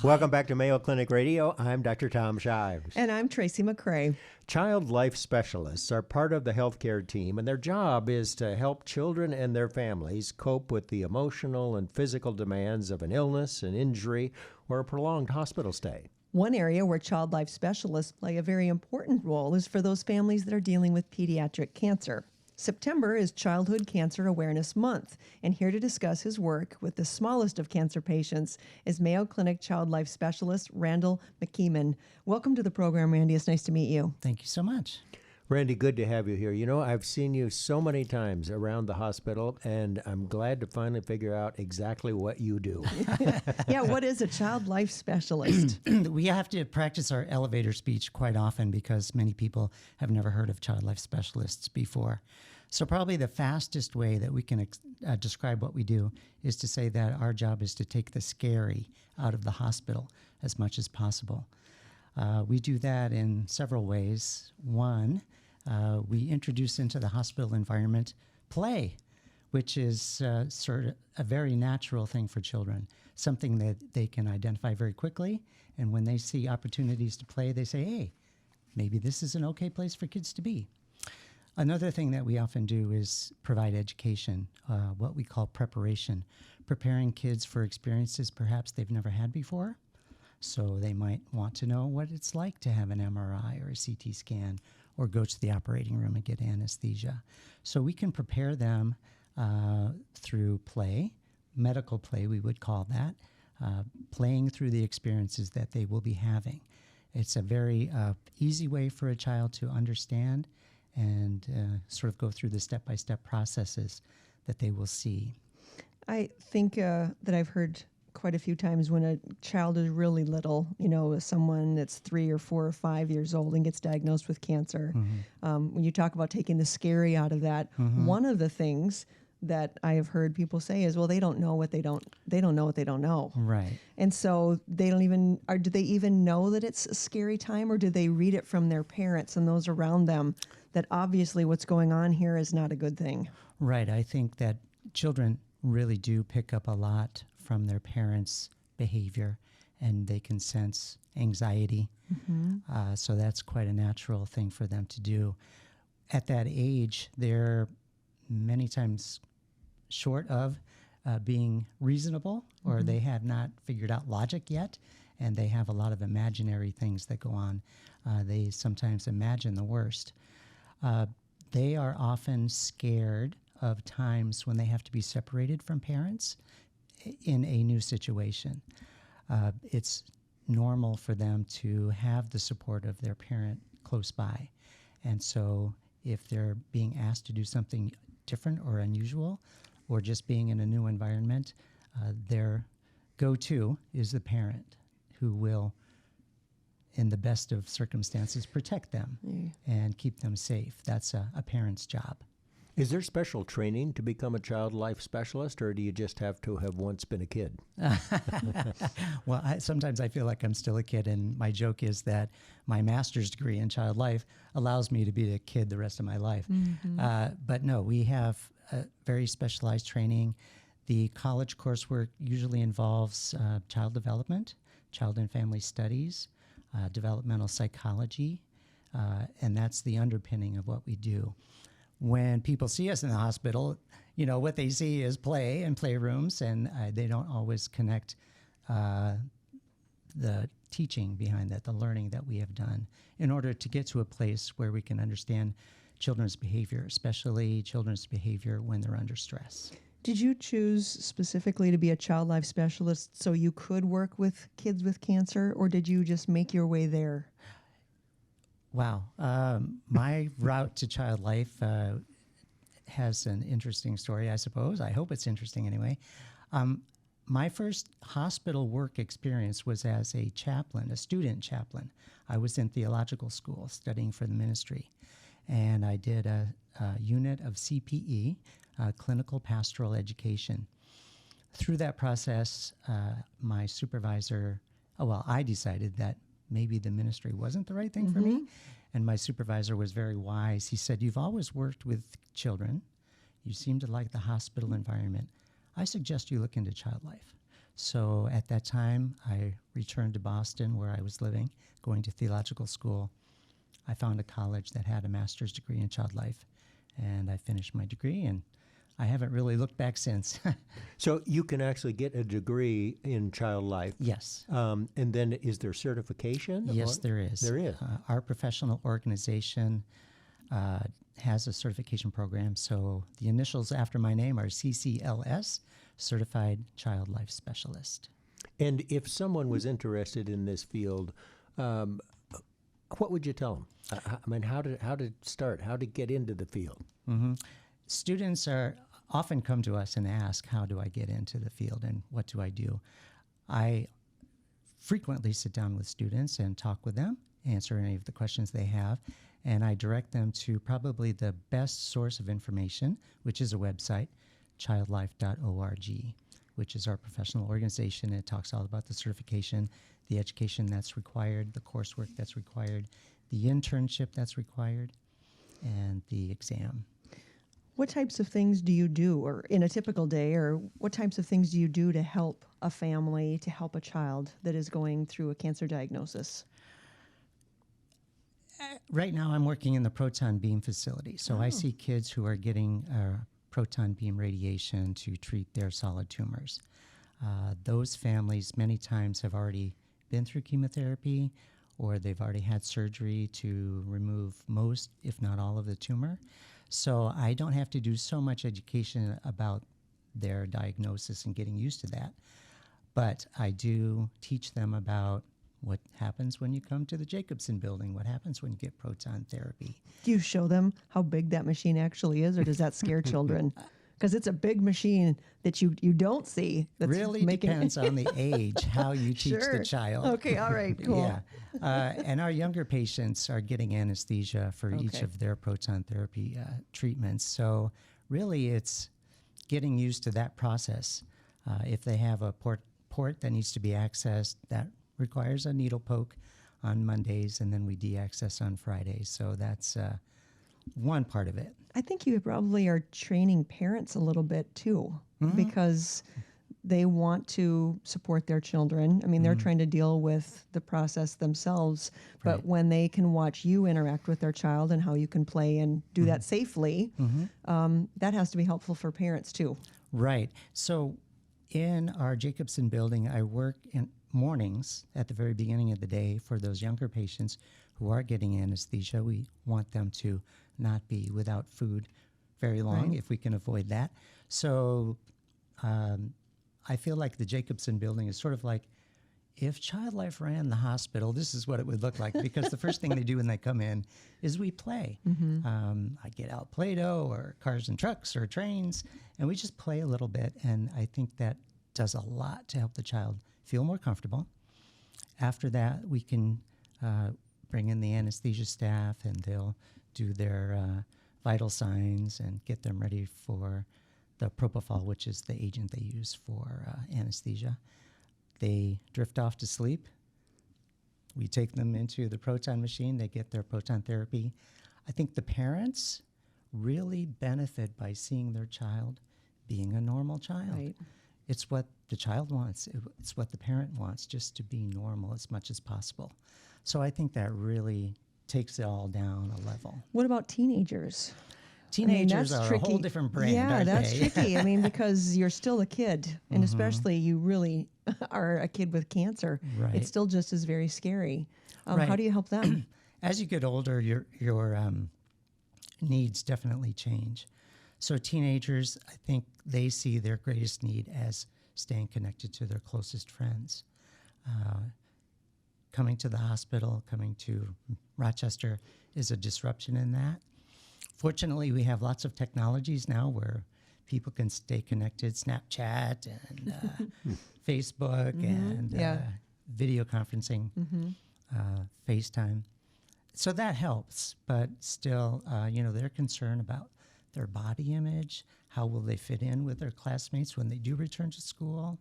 Welcome back to Mayo Clinic Radio. I'm Dr. Tom Shives. And I'm Tracy McCrae. Child life specialists are part of the healthcare team, and their job is to help children and their families cope with the emotional and physical demands of an illness, an injury, or a prolonged hospital stay. One area where child life specialists play a very important role is for those families that are dealing with pediatric cancer. September is Childhood Cancer Awareness Month, and here to discuss his work with the smallest of cancer patients is Mayo Clinic Child Life Specialist Randall Mc Keeman. Welcome to the program, Randy. It's nice to meet you. Thank you so much. Randy, good to have you here. You know, I've seen you so many times around the hospital, and I'm glad to finally figure out exactly what you do. Yeah, what is a child life specialist? We have to practice our elevator speech quite often because many people have never heard of child life specialists before. So probably the fastest way that we can describe what we do is to say that our job is to take the scary out of the hospital as much as possible. We do that in several ways. One, we introduce into the hospital environment play, which is sort of a very natural thing for children, something that they can identify very quickly. And when they see opportunities to play, they say, hey, maybe this is an okay place for kids to be. Another thing that we often do is provide education, what we call preparation, preparing kids for experiences perhaps they've never had before. So they might want to know what it's like to have an MRI or a CT scan or go to the operating room and get anesthesia. So we can prepare them through play, medical play we would call that, playing through the experiences that they will be having. It's a very easy way for a child to understand and sort of go through the step-by-step processes that they will see. I think that I've heard quite a few times when a child is really little, you know, someone that's 3 or 4 or 5 years old and gets diagnosed with cancer. When you talk about taking the scary out of that, one of the things that I have heard people say is, well, they don't know what they don't know what they don't know. Right. And so they don't even, or do they even know that it's a scary time, or do they read it from their parents and those around them that obviously what's going on here is not a good thing? Right. I think that children really do pick up a lot from their parents' behavior, and they can sense anxiety. So that's quite a natural thing for them to do. At that age, they're many times short of being reasonable, or they have not figured out logic yet, and they have a lot of imaginary things that go on. They sometimes imagine the worst. They are often scared of times when they have to be separated from parents in a new situation. It's normal for them to have the support of their parent close by. And so if they're being asked to do something different or unusual, or just being in a new environment, their go-to is the parent who will, in the best of circumstances, protect them and keep them safe. That's a parent's job. Is there special training to become a child life specialist, or do you just have to have once been a kid? Well, sometimes I feel like I'm still a kid, and my joke is that my master's degree in child life allows me to be a kid the rest of my life. But no, we have very specialized training. The college coursework usually involves child development, child and family studies, developmental psychology, and that's the underpinning of what we do. When people see us in the hospital, you know, what they see is play and playrooms, and they don't always connect the teaching behind that, the learning that we have done in order to get to a place where we can understand children's behavior, especially children's behavior when they're under stress. Did you choose specifically to be a child life specialist so you could work with kids with cancer, or did you just make your way there? Wow. My route to child life has an interesting story, I suppose. I hope it's interesting anyway. My first hospital work experience was as a chaplain, a student chaplain. I was in theological school studying for the ministry, and I did a unit of CPE, clinical pastoral education. Through that process, my supervisor, I decided that maybe the ministry wasn't the right thing for me. And my supervisor was very wise. He said, "You've always worked with children. You seem to like the hospital environment. I suggest you look into child life." So at that time, I returned to Boston where I was living, going to theological school. I found a college that had a master's degree in child life, and I finished my degree, and I haven't really looked back since. So you can actually get a degree in child life. Yes. And then is there certification? Yes, there is. There is. Our professional organization has a certification program. So the initials after my name are CCLS, Certified Child Life Specialist. And if someone was interested in this field, what would you tell them? I mean, how to start, how to get into the field? Mm-hmm. Students often come to us and ask, how do I get into the field and what do I do? I frequently sit down with students and talk with them, answer any of the questions they have, and I direct them to probably the best source of information, which is a website, childlife.org, which is our professional organization. It talks all about the certification, the education that's required, the coursework that's required, the internship that's required, and the exam. What types of things do you do, or in a typical day, or what types of things do you do to help a family, to help a child that is going through a cancer diagnosis? Right now, I'm working in the proton beam facility. So I see kids who are getting proton beam radiation to treat their solid tumors. Those families many times have already been through chemotherapy, or they've already had surgery to remove most, if not all, of the tumor. So I don't have to do so much education about their diagnosis and getting used to that. But I do teach them about what happens when you come to the Jacobson building, what happens when you get proton therapy. Do you show them how big that machine actually is, or does that scare children? Because it's a big machine that you don't see. That's really depends on the age, how you teach Sure. the child. Okay, all right, cool. Yeah. And our younger patients are getting anesthesia for each Okay. of their proton therapy treatments. So really it's getting used to that process. If they have a port that needs to be accessed, that requires a needle poke on Mondays, and then we de-access on Fridays. So that's one part of it. I think you probably are training parents a little bit too, because they want to support their children. I mean, they're trying to deal with the process themselves, but Right. when they can watch you interact with their child and how you can play and do that safely, that has to be helpful for parents too. Right. So in our Jacobson building, I work in mornings at the very beginning of the day for those younger patients who are getting anesthesia. We want them to not be without food very long Right. if we can avoid that. So I feel like the Jacobson building is sort of like if Child Life ran the hospital, this is what it would look like, because the first thing they do when they come in is we play. I get out Play-Doh or cars and trucks or trains, and we just play a little bit, and I think that does a lot to help the child feel more comfortable. After that, we can bring in the anesthesia staff, and they'll do their vital signs and get them ready for the propofol, which is the agent they use for anesthesia. They drift off to sleep. We take them into the proton machine. They get their proton therapy. I think the parents really benefit by seeing their child being a normal child. Right. It's what the child wants. It's what the parent wants, just to be normal as much as possible. So I think that really takes it all down a level. What about teenagers? Teenagers that's are tricky. a whole different brand, Yeah, aren't that's they? tricky. I mean, because you're still a kid, and especially you really are a kid with cancer. Right. It's still just as very scary. How Right. do you help them? As you get older, your needs definitely change. So teenagers, I think they see their greatest need as staying connected to their closest friends. Coming to the hospital, coming to Rochester is a disruption in that. Fortunately, we have lots of technologies now where people can stay connected, Snapchat and Facebook and Yeah. video conferencing, FaceTime. So that helps, but still, they're concerned about their body image. How will they fit in with their classmates when they do return to school?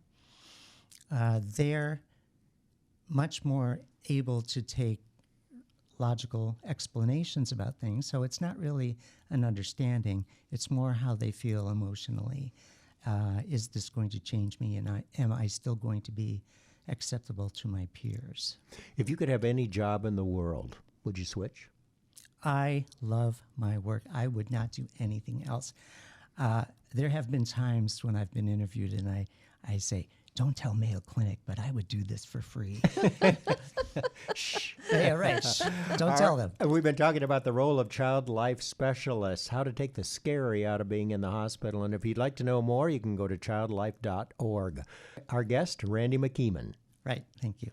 They're much more able to take logical explanations about things. So it's not really an understanding. It's more how they feel emotionally. is this going to change me, and am I still going to be acceptable to my peers? If you could have any job in the world, would you switch? I love my work. I would not do anything else. There have been times when I've been interviewed and I say, don't tell Mayo Clinic, but I would do this for free. Shh. Yeah, right. Shh. Don't tell them. We've been talking about the role of child life specialists, how to take the scary out of being in the hospital. And if you'd like to know more, you can go to childlife.org. Our guest, Randy Mc Keeman. Right. Thank you.